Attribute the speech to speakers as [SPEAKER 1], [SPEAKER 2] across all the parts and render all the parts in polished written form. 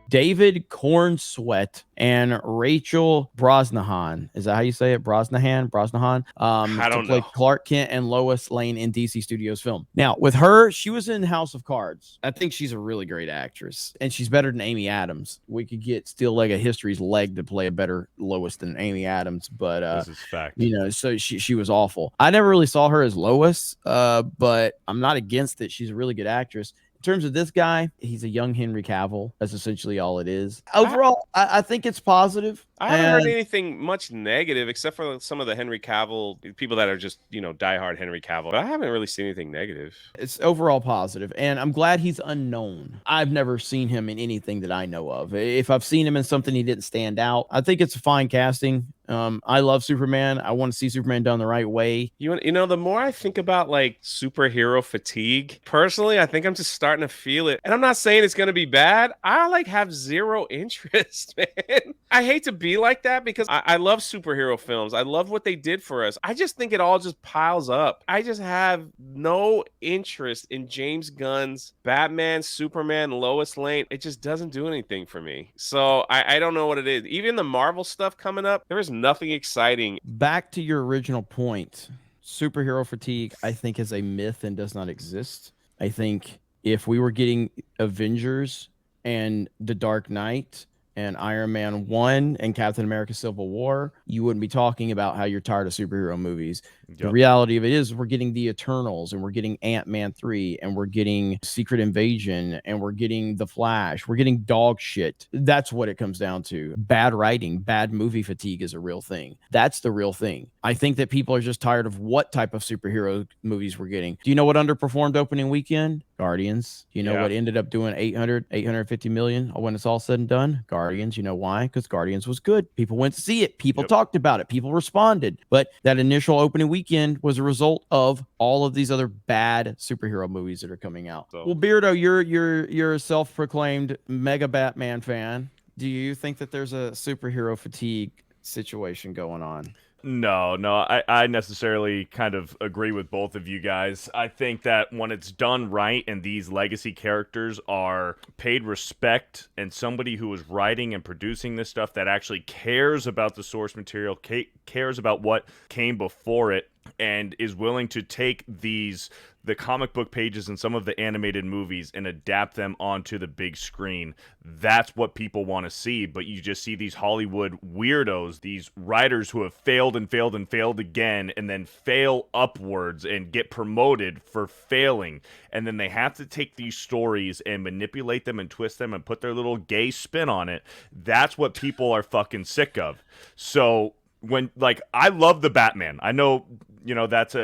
[SPEAKER 1] David Cornsweet and Rachel Brosnahan. Is that how you say it? Brosnahan,
[SPEAKER 2] I
[SPEAKER 1] to
[SPEAKER 2] don't
[SPEAKER 1] play
[SPEAKER 2] know.
[SPEAKER 1] Clark Kent and Lois Lane in DC Studios film. Now, with her, she was in House of Cards. I think she's a really great actress, and she's better than Amy Adams. We could get Steel Leg of History's leg to play a better Lois than Amy Adams, but
[SPEAKER 2] This is fact.
[SPEAKER 1] so she was awful. I never really saw her as Lois, but I'm not against it. She's a really good actress. In terms of this guy, he's a young Henry Cavill. That's essentially all it is.
[SPEAKER 2] I,
[SPEAKER 1] Overall, I think it's positive.
[SPEAKER 2] I haven't heard
[SPEAKER 1] And
[SPEAKER 2] anything much negative except for some of the Henry Cavill people that are just, diehard Henry Cavill. But I haven't really seen anything negative.
[SPEAKER 1] it's overall positive, and I'm glad he's unknown. I've never seen him in anything that I know of. If I've seen him in something, he didn't stand out. I think it's a fine casting. I love Superman. I want to see Superman done the right way.
[SPEAKER 2] The more I think about like superhero fatigue, personally, I think I'm just starting to feel it. And I'm not saying it's going to be bad. I like have zero interest, man. I hate to be like that because I love superhero films. I love what they did for us. I just think it all just piles up. I just have no interest in James Gunn's Batman, Superman, Lois Lane. It just doesn't do anything for me. So I don't know what it is. Even the Marvel stuff coming up, there is nothing exciting.
[SPEAKER 1] Back to your original point, superhero fatigue, I think, is a myth and does not exist. I think if we were getting Avengers and The Dark Knight and Iron Man 1 and Captain America Civil War, you wouldn't be talking about how you're tired of superhero movies. Yep. The reality of it is we're getting the Eternals, and we're getting Ant-Man 3, and we're getting Secret Invasion, and we're getting The Flash. We're getting dog shit. That's what it comes down to. Bad writing, bad movie fatigue is a real thing. That's the real thing. I think that people are just tired of what type of superhero movies we're getting. Do you know what underperformed opening weekend? Guardians. You know what ended up doing 850 million when it's all said and done? Guardians. You know why? Because Guardians was good. People went to see it. People talked about it. People responded. But that initial opening weekend was a result of all of these other bad superhero movies that are coming out. Well, Beardo, you're a self-proclaimed mega Batman fan. Do you think that there's a superhero fatigue situation going on?
[SPEAKER 3] No, I necessarily kind of agree with both of you guys. I think that when it's done right and these legacy characters are paid respect and somebody who is writing and producing this stuff that actually cares about the source material, cares about what came before it, and is willing to take the comic book pages and some of the animated movies and adapt them onto the big screen. That's what people want to see, but you just see these Hollywood weirdos, these writers who have failed and failed and failed again, and then fail upwards and get promoted for failing. And then they have to take these stories and manipulate them and twist them and put their little gay spin on it. That's what people are fucking sick of. So I love the Batman. I know, that's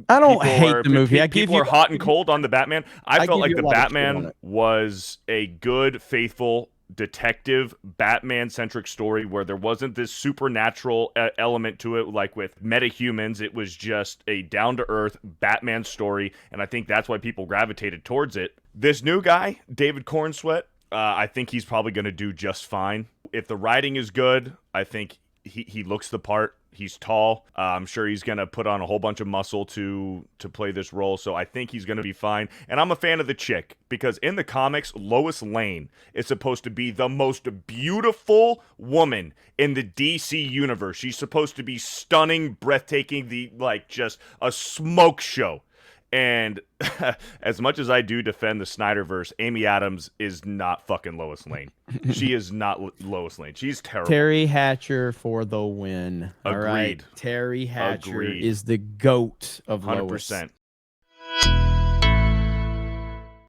[SPEAKER 1] I don't hate the movie.
[SPEAKER 3] People are hot and cold on the Batman. I felt like the Batman was a good, faithful detective Batman-centric story where there wasn't this supernatural element to it like with metahumans. It was just a down-to-earth Batman story, and I think that's why people gravitated towards it. This new guy, David Cornsweet, I think he's probably going to do just fine. If the writing is good, I think he looks the part. He's tall. I'm sure he's going to put on a whole bunch of muscle to play this role, so I think he's going to be fine. And I'm a fan of the chick, because in the comics, Lois Lane is supposed to be the most beautiful woman in the DC universe. She's supposed to be stunning, breathtaking, just a smoke show. And as much as I do defend the Snyderverse, Amy Adams is not fucking Lois Lane. She is not Lois Lane. She's terrible.
[SPEAKER 1] Terry Hatcher for the win.
[SPEAKER 3] Agreed.
[SPEAKER 1] All right. Terry Hatcher is the GOAT of 100%. Lois.